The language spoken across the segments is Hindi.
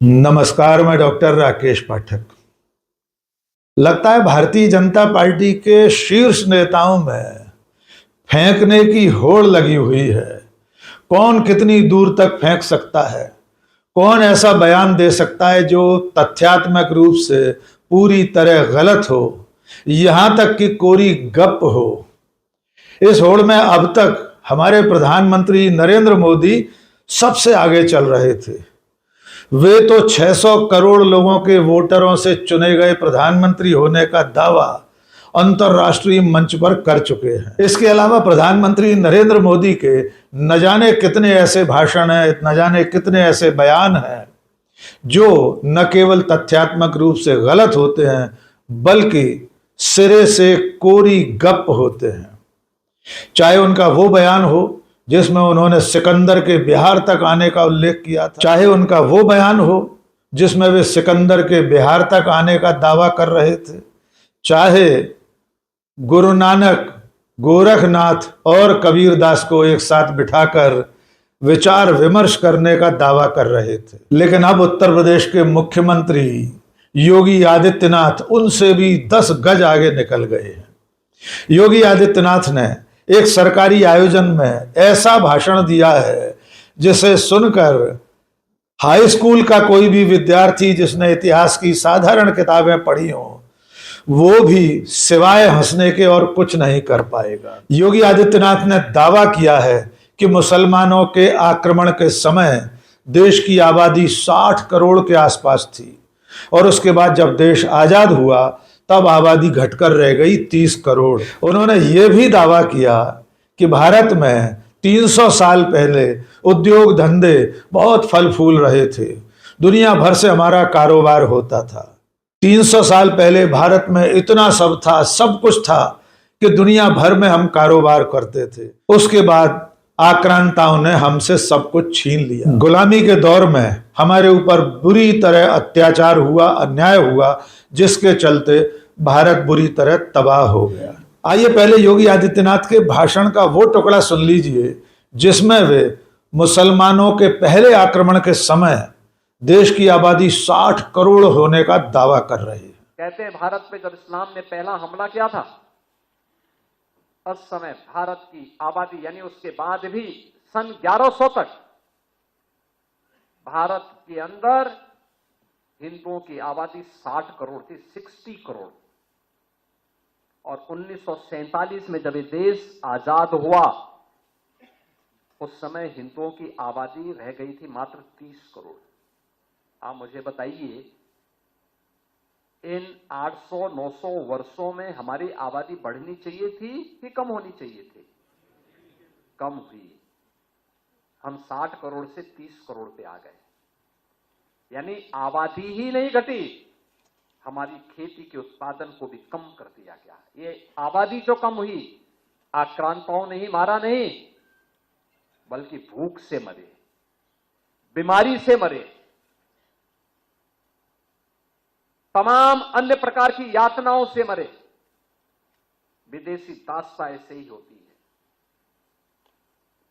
नमस्कार, मैं डॉक्टर राकेश पाठक। लगता है भारतीय जनता पार्टी के शीर्ष नेताओं में फेंकने की होड़ लगी हुई है। कौन कितनी दूर तक फेंक सकता है, कौन ऐसा बयान दे सकता है जो तथ्यात्मक रूप से पूरी तरह गलत हो, यहां तक कि कोरी गप हो। इस होड़ में अब तक हमारे प्रधानमंत्री नरेंद्र मोदी सबसे आगे चल रहे थे। वे तो 600 करोड़ लोगों के वोटरों से चुने गए प्रधानमंत्री होने का दावा अंतर्राष्ट्रीय मंच पर कर चुके हैं। इसके अलावा प्रधानमंत्री नरेंद्र मोदी के न जाने कितने ऐसे भाषण हैं, न जाने कितने ऐसे बयान हैं जो न केवल तथ्यात्मक रूप से गलत होते हैं बल्कि सिरे से कोरी गप होते हैं। चाहे उनका वो बयान हो जिसमें उन्होंने सिकंदर के बिहार तक आने का उल्लेख किया था, चाहे उनका वो बयान हो जिसमें वे सिकंदर के बिहार तक आने का दावा कर रहे थे, चाहे गुरु नानक, गोरखनाथ और कबीरदास को एक साथ बिठाकर विचार विमर्श करने का दावा कर रहे थे। लेकिन अब उत्तर प्रदेश के मुख्यमंत्री योगी आदित्यनाथ उनसे भी 10 गज आगे निकल गए हैं। योगी आदित्यनाथ ने एक सरकारी आयोजन में ऐसा भाषण दिया है जिसे सुनकर हाई स्कूल का कोई भी विद्यार्थी जिसने इतिहास की साधारण किताबें पढ़ी हो वो भी सिवाय हंसने के और कुछ नहीं कर पाएगा। योगी आदित्यनाथ ने दावा किया है कि मुसलमानों के आक्रमण के समय देश की आबादी 60 करोड़ के आसपास थी और उसके बाद जब देश आजाद हुआ तब आबादी घटकर रह गई 30 करोड़। उन्होंने ये भी दावा किया कि भारत में 300 साल पहले उद्योग धंधे बहुत फल फूल रहे थे, दुनिया भर से हमारा कारोबार होता था। 300 साल पहले भारत में इतना सब था, सब कुछ था कि दुनिया भर में हम कारोबार करते थे। उसके बाद आक्रांताओं ने हमसे सब कुछ छीन लिया। गुलामी के दौर में हमारे ऊपर बुरी तरह अत्याचार हुआ, अन्याय हुआ, जिसके चलते भारत बुरी तरह तबाह हो गया। आइए पहले योगी आदित्यनाथ के भाषण का वो टुकड़ा सुन लीजिए जिसमें वे मुसलमानों के पहले आक्रमण के समय देश की आबादी 60 करोड़ होने का दावा कर रहे हैं। कहते हैं भारत पे जब इस्लाम ने पहला हमला किया था उस समय भारत की आबादी यानी उसके बाद भी सन 1100 तक भारत के अंदर हिंदुओं की आबादी 60 करोड़ थी, 60 करोड़। और 1947 में जब ये देश आजाद हुआ उस समय हिंदुओं की आबादी रह गई थी मात्र 30 करोड़। आप मुझे बताइए इन 800-900 वर्षों में हमारी आबादी बढ़नी चाहिए थी कि कम होनी चाहिए थी? कम हुई। हम 60 करोड़ से 30 करोड़ पे आ गए, यानी आबादी ही नहीं घटी, हमारी खेती के उत्पादन को भी कम कर दिया गया। ये आबादी जो कम हुई आक्रांताओं ने ही मारा नहीं बल्कि भूख से मरे, बीमारी से मरे, तमाम अन्य प्रकार की यातनाओं से मरे। विदेशी दासता ऐसे ही होती है,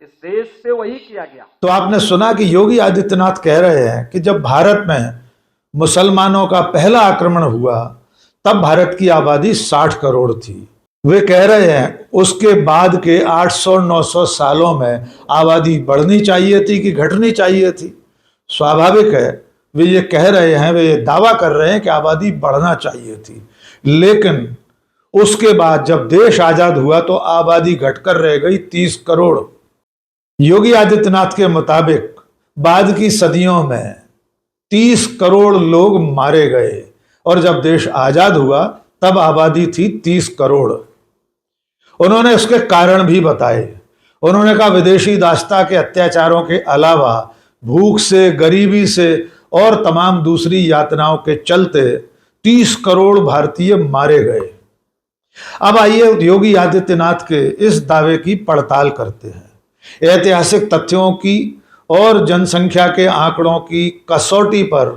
इस देश पे वही किया गया। तो आपने सुना कि योगी आदित्यनाथ कह रहे हैं कि जब भारत में मुसलमानों का पहला आक्रमण हुआ तब भारत की आबादी 60 करोड़ थी। वे कह रहे हैं उसके बाद के 800-900 सालों में आबादी बढ़नी चाहिए थी कि घटनी चाहिए थी। स्वाभाविक है, वे ये कह रहे हैं, वे ये दावा कर रहे हैं कि आबादी बढ़ना चाहिए थी, लेकिन उसके बाद जब देश आजाद हुआ तो आबादी घटकर रह गई 30 करोड़। योगी आदित्यनाथ के मुताबिक बाद की सदियों में 30 करोड़ लोग मारे गए और जब देश आजाद हुआ तब आबादी थी 30 करोड़। उन्होंने उसके कारण भी बताए। उन्होंने कहा विदेशी दासता के अत्याचारों के अलावा भूख से, गरीबी से और तमाम दूसरी यातनाओं के चलते 30 करोड़ भारतीय मारे गए। अब आइए योगी आदित्यनाथ के इस दावे की पड़ताल करते हैं। ऐतिहासिक तथ्यों की और जनसंख्या के आंकड़ों की कसौटी पर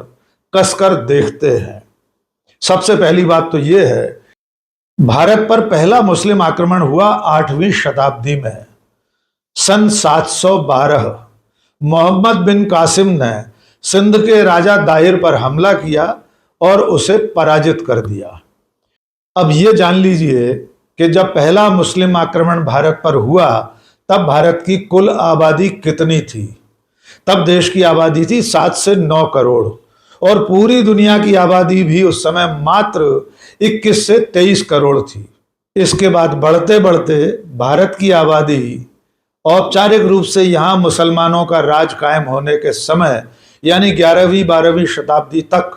कसकर देखते हैं। सबसे पहली बात तो यह है, भारत पर पहला मुस्लिम आक्रमण हुआ 8वीं शताब्दी में, सन 712। मोहम्मद बिन कासिम ने सिंध के राजा दाहिर पर हमला किया और उसे पराजित कर दिया। अब ये जान लीजिए कि जब पहला मुस्लिम आक्रमण भारत पर हुआ तब भारत की कुल आबादी कितनी थी? तब देश की आबादी थी 7 से 9 करोड़ और पूरी दुनिया की आबादी भी उस समय मात्र 21 से 23 करोड़ थी। इसके बाद बढ़ते बढ़ते भारत की आबादी औपचारिक रूप से यहाँ मुसलमानों का राज कायम होने के समय यानी 11वीं 12वीं शताब्दी तक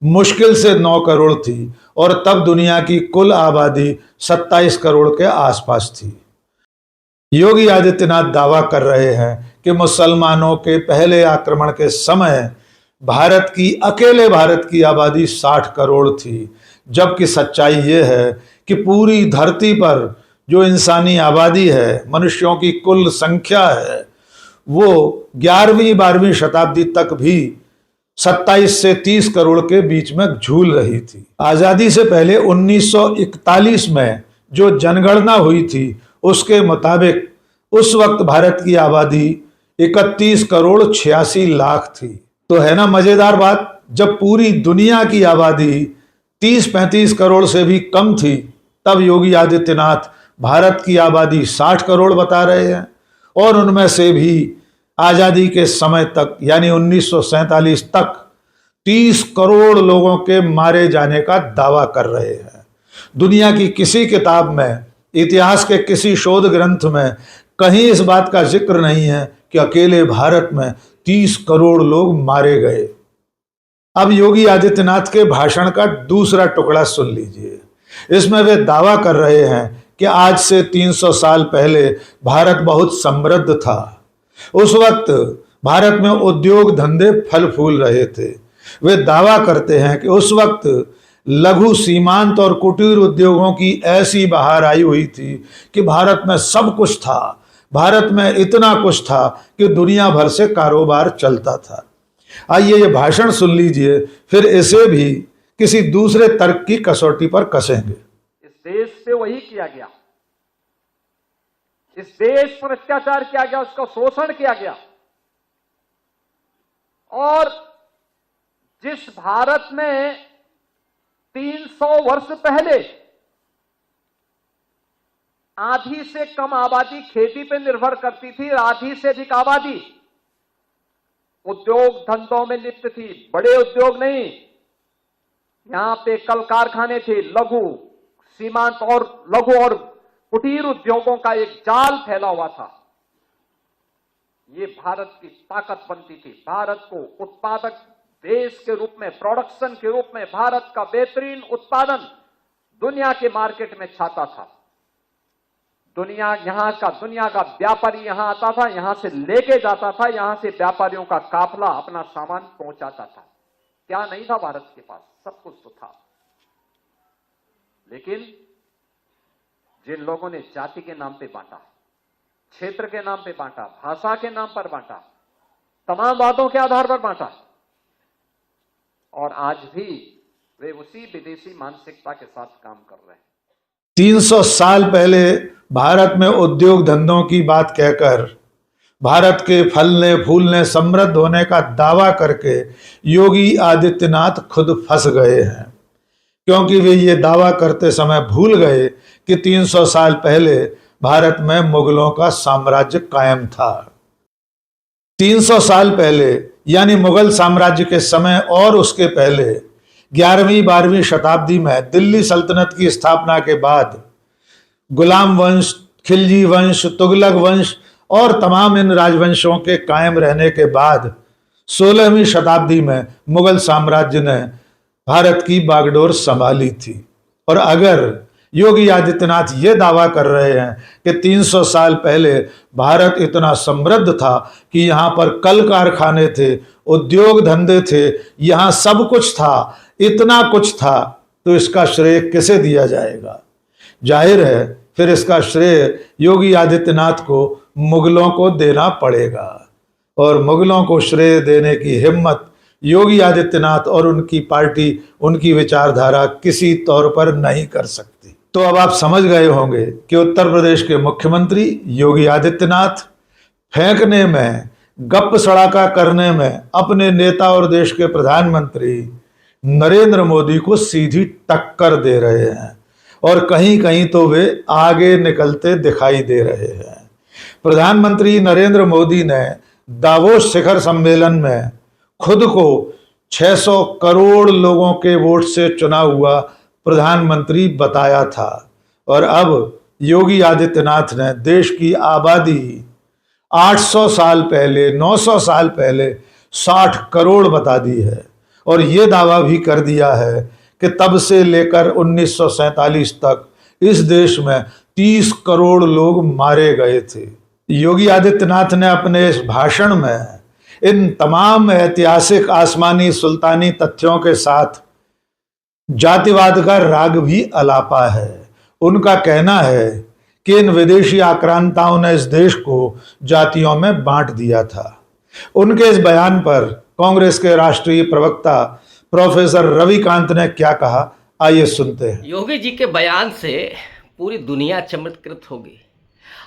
मुश्किल से 9 करोड़ थी और तब दुनिया की कुल आबादी 27 करोड़ के आसपास थी। योगी आदित्यनाथ दावा कर रहे हैं कि मुसलमानों के पहले आक्रमण के समय अकेले भारत की आबादी 60 करोड़ थी, जबकि सच्चाई ये है कि पूरी धरती पर जो इंसानी आबादी है, मनुष्यों की कुल संख्या है, वो 11वीं 12वीं शताब्दी तक भी 27 से 30 करोड़ के बीच में झूल रही थी। आजादी से पहले 1941 में जो जनगणना हुई थी उसके मुताबिक उस वक्त भारत की आबादी 31 करोड़ 86 लाख थी। तो है ना मजेदार बात, जब पूरी दुनिया की आबादी 30-35 करोड़ से भी कम थी तब योगी आदित्यनाथ भारत की आबादी 60 करोड़ बता रहे हैं और उनमें से भी आजादी के समय तक यानी 1947 तक 30 करोड़ लोगों के मारे जाने का दावा कर रहे हैं। दुनिया की किसी किताब में, इतिहास के किसी शोध ग्रंथ में कहीं इस बात का जिक्र नहीं है कि अकेले भारत में 30 करोड़ लोग मारे गए। अब योगी आदित्यनाथ के भाषण का दूसरा टुकड़ा सुन लीजिए। इसमें वे दावा कर रहे हैं कि आज से 300 साल पहले भारत बहुत समृद्ध था। उस वक्त भारत में उद्योग धंधे फल फूल रहे थे। वे दावा करते हैं कि उस वक्त लघु सीमांत और कुटीर उद्योगों की ऐसी बहार आई हुई थी कि भारत में सब कुछ था। भारत में इतना कुछ था कि दुनिया भर से कारोबार चलता था। आइए ये भाषण सुन लीजिए, फिर इसे भी किसी दूसरे तर्क की कसौटी पर कसेंगे। इस देश पे वही किया गया, इस देश पर अत्याचार किया गया, उसका शोषण किया गया और जिस भारत में 300 वर्ष पहले आधी से कम आबादी खेती पे निर्भर करती थी, आधी से अधिक आबादी उद्योग धंधों में लिप्त थी। बड़े उद्योग नहीं, यहां पे कल कारखाने थे, लघु सीमांत और लघु और कुटीर उद्योगों का एक जाल फैला हुआ था। ये भारत की ताकत बनती थी। भारत को उत्पादक देश के रूप में, प्रोडक्शन के रूप में भारत का बेहतरीन उत्पादन दुनिया के मार्केट में छाता था। दुनिया का व्यापारी यहां आता था, यहां से लेके जाता था, यहां से व्यापारियों का काफला अपना सामान पहुंचाता था। क्या नहीं था भारत के पास? सब कुछ तो था। लेकिन जिन लोगों ने जाति के नाम पे बांटा, क्षेत्र के नाम पे बांटा, भाषा के नाम पर बांटा, तमाम बातों के आधार पर बांटा और आज भी वे उसी विदेशी मानसिकता के साथ काम कर रहे हैं। 300 साल पहले भारत में उद्योग धंधों की बात कहकर भारत के फलने फूलने समृद्ध होने का दावा करके योगी आदित्यनाथ खुद फंस गए हैं, क्योंकि वे ये दावा करते समय भूल गए कि 300 साल पहले भारत में मुगलों का साम्राज्य कायम था। 300 साल पहले यानी मुगल साम्राज्य के समय और उसके पहले 11वीं 12वीं शताब्दी में दिल्ली सल्तनत की स्थापना के बाद गुलाम वंश, खिलजी वंश, तुगलक वंश और तमाम इन राजवंशों के कायम रहने के बाद 16वीं शताब्दी में मुगल साम्राज्य ने भारत की बागडोर संभाली थी। और अगर योगी आदित्यनाथ ये दावा कर रहे हैं कि 300 साल पहले भारत इतना समृद्ध था कि यहाँ पर कल कारखाने थे, उद्योग धंधे थे, यहाँ सब कुछ था, इतना कुछ था, तो इसका श्रेय किसे दिया जाएगा? जाहिर है फिर इसका श्रेय योगी आदित्यनाथ को मुगलों को देना पड़ेगा और मुगलों को श्रेय देने की हिम्मत योगी आदित्यनाथ और उनकी पार्टी, उनकी विचारधारा किसी तौर पर नहीं कर सकती। तो अब आप समझ गए होंगे कि उत्तर प्रदेश के मुख्यमंत्री योगी आदित्यनाथ फेंकने में गप सड़ाका करने में अपने नेता और देश के प्रधानमंत्री नरेंद्र मोदी को सीधी टक्कर दे रहे हैं और कहीं कहीं तो वे आगे निकलते दिखाई दे रहे हैं। प्रधानमंत्री नरेंद्र मोदी ने दावोस शिखर सम्मेलन में खुद को 600 करोड़ लोगों के वोट से चुना हुआ प्रधानमंत्री बताया था और अब योगी आदित्यनाथ ने देश की आबादी 800 साल पहले 900 साल पहले 60 करोड़ बता दी है और ये दावा भी कर दिया है कि तब से लेकर 1947 तक इस देश में 30 करोड़ लोग मारे गए थे। योगी आदित्यनाथ ने अपने इस भाषण में इन तमाम ऐतिहासिक आसमानी सुल्तानी तथ्यों के साथ जातिवाद का राग भी अलापा है। उनका कहना है कि इन विदेशी आक्रांताओं ने इस देश को जातियों में बांट दिया था। उनके इस बयान पर कांग्रेस के राष्ट्रीय प्रवक्ता प्रोफेसर रविकांत ने क्या कहा, आइए सुनते हैं। योगी जी के बयान से पूरी दुनिया चमत्कृत होगी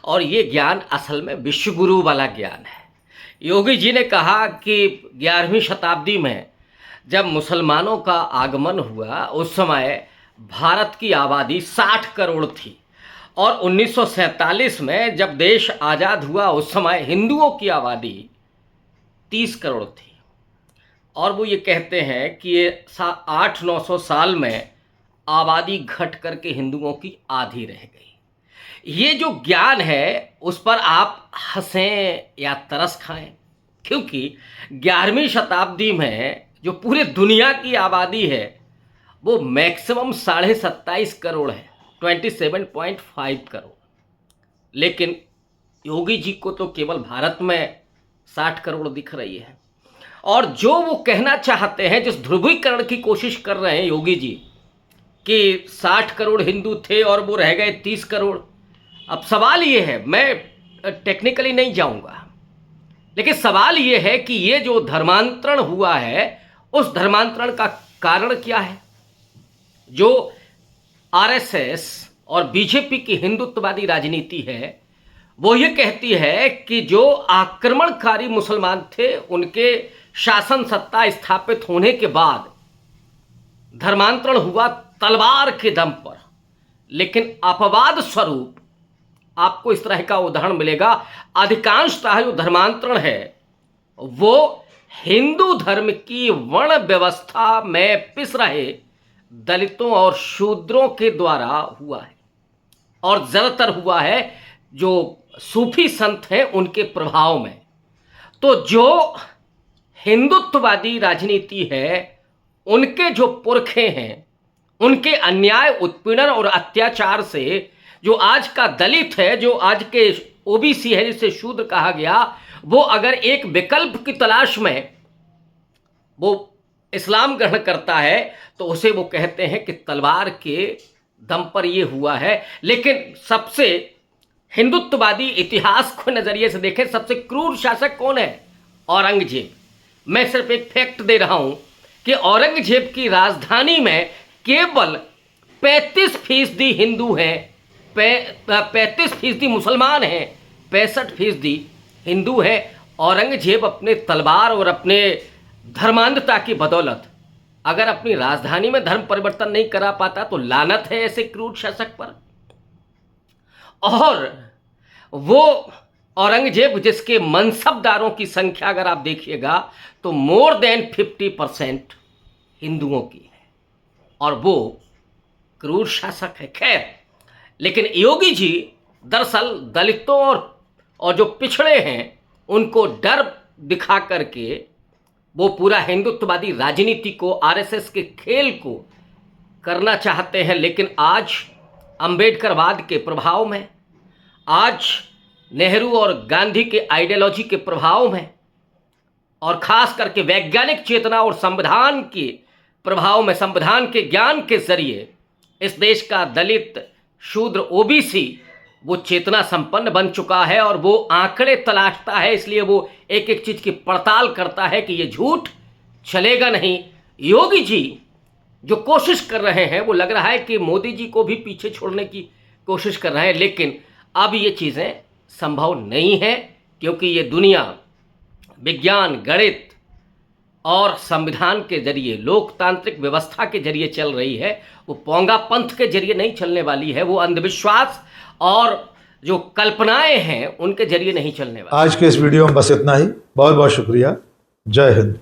और ये ज्ञान असल में विश्वगुरु वाला ज्ञान है। योगी जी ने कहा कि 11वीं शताब्दी में जब मुसलमानों का आगमन हुआ उस समय भारत की आबादी 60 करोड़ थी और 1947 में जब देश आज़ाद हुआ उस समय हिंदुओं की आबादी 30 करोड़ थी और वो ये कहते हैं कि ये 800-900 साल में आबादी घट करके हिंदुओं की आधी रह गई। ये जो ज्ञान है उस पर आप हंसें या तरस खाएं, क्योंकि 11वीं शताब्दी में जो पूरे दुनिया की आबादी है वो मैक्सिमम 27.5 करोड़ है, 27.5 करोड़। लेकिन योगी जी को तो केवल भारत में 60 करोड़ दिख रही है और जो वो कहना चाहते हैं, जिस ध्रुवीकरण की कोशिश कर रहे हैं योगी जी कि 60 करोड़ हिंदू थे और वो रह गए 30 करोड़। अब सवाल ये है, मैं टेक्निकली नहीं जाऊंगा, लेकिन सवाल ये है कि ये जो धर्मांतरण हुआ है उस धर्मांतरण का कारण क्या है। जो आरएसएस और बीजेपी की हिंदुत्ववादी राजनीति है वो ये कहती है कि जो आक्रमणकारी मुसलमान थे उनके शासन सत्ता स्थापित होने के बाद धर्मांतरण हुआ तलवार के दम पर, लेकिन अपवाद स्वरूप आपको इस तरह का उदाहरण मिलेगा। अधिकांशतः जो धर्मांतरण है वो हिंदू धर्म की वर्ण व्यवस्था में पिस रहे दलितों और शूद्रों के द्वारा हुआ है और ज़्यादातर हुआ है जो सूफी संत हैं उनके प्रभाव में। तो जो हिंदुत्ववादी राजनीति है उनके जो पुरखे हैं उनके अन्याय उत्पीड़न और अत्याचार से जो आज का दलित है, जो आज के ओबीसी है जिसे शूद्र कहा गया, वो अगर एक विकल्प की तलाश में वो इस्लाम ग्रहण करता है तो उसे वो कहते हैं कि तलवार के दम पर ये हुआ है। लेकिन सबसे हिंदुत्ववादी इतिहास को नज़रिए से देखें, सबसे क्रूर शासक कौन है? औरंगजेब। मैं सिर्फ एक फैक्ट दे रहा हूं कि औरंगजेब की राजधानी में केवल 35% हिंदू हैं, 35% मुसलमान हैं, 65% हिंदू हैं। औरंगजेब अपने तलवार और अपने धर्मांधता की बदौलत अगर अपनी राजधानी में धर्म परिवर्तन नहीं करा पाता तो लानत है ऐसे क्रूर शासक पर। और वो औरंगजेब जिसके मनसबदारों की संख्या अगर आप देखिएगा तो मोर देन 50% हिंदुओं की है और वो क्रूर शासक है। खैर, लेकिन योगी जी दरअसल दलितों और जो पिछड़े हैं उनको डर दिखा करके वो पूरा हिंदुत्ववादी राजनीति को, आरएसएस के खेल को करना चाहते हैं। लेकिन आज अंबेडकरवाद के प्रभाव में, आज नेहरू और गांधी के आइडियोलॉजी के प्रभाव में और खास करके वैज्ञानिक चेतना और संविधान के प्रभाव में, संविधान के ज्ञान के जरिए इस देश का दलित, शूद्र, ओबीसी वो चेतना संपन्न बन चुका है और वो आंकड़े तलाशता है। इसलिए वो एक एक चीज की पड़ताल करता है कि ये झूठ चलेगा नहीं। योगी जी जो कोशिश कर रहे हैं वो लग रहा है कि मोदी जी को भी पीछे छोड़ने की कोशिश कर रहे हैं, लेकिन अब ये चीज़ें संभव नहीं है क्योंकि ये दुनिया विज्ञान, गणित और संविधान के जरिए, लोकतांत्रिक व्यवस्था के जरिए चल रही है, वो पोंगा पंथ के जरिए नहीं चलने वाली है। वो अंधविश्वास और जो कल्पनाएं हैं उनके जरिए नहीं चलने वाली। आज के इस वीडियो में बस इतना ही। बहुत बहुत शुक्रिया। जय हिंद।